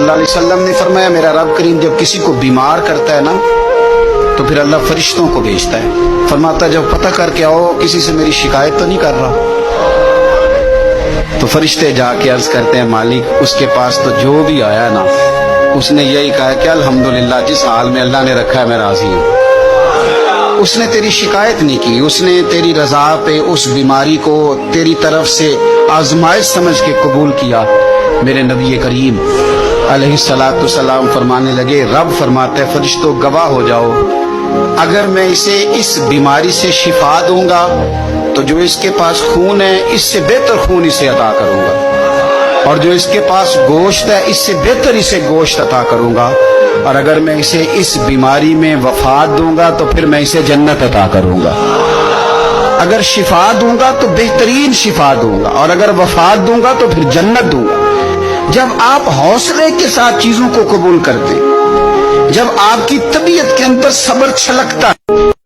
सल्लल्लाहु अलैहि वसल्लम ने फरमाया मेरा रब करीम जब किसी को बीमार करता है ना तो फिर अल्लाह फरिश्तों को भेजता है, फरमाता जब पता करके आओ किसी से मेरी शिकायत तो नहीं कर रहा। तो फरिश्ते जाके अर्ज करते हैं मालिक उसके पास तो जो भी आया ना उसने यही कहा कि अल्हम्दुलिल्लाह जिस हाल में अल्लाह ने रखा है मैं राजी हूँ। उसने तेरी शिकायत नहीं की, उसने तेरी रजा पे उस बीमारी को तेरी तरफ से आजमाइश समझ के कबूल किया। मेरे नबी करीम अलैहिस्सलातु सलाम फरमाने लगे, रब फरमाते फरिश्तों गवाह हो जाओ, अगर मैं इसे इस बीमारी से शिफा दूंगा तो जो इसके पास खून है इससे बेहतर खून इसे अता करूंगा, और जो इसके पास गोश्त है इससे बेहतर इसे गोश्त अता करूंगा, और अगर मैं इसे इस बीमारी में वफात दूंगा तो फिर मैं इसे जन्नत अता करूंगा। अगर शिफा दूंगा तो बेहतरीन शिफा दूंगा, और अगर वफात दूंगा तो फिर जन्नत दूंगा। जब आप हौसले के साथ चीजों को कबूल करते, जब आपकी तबीयत के अंदर सब्र छलकता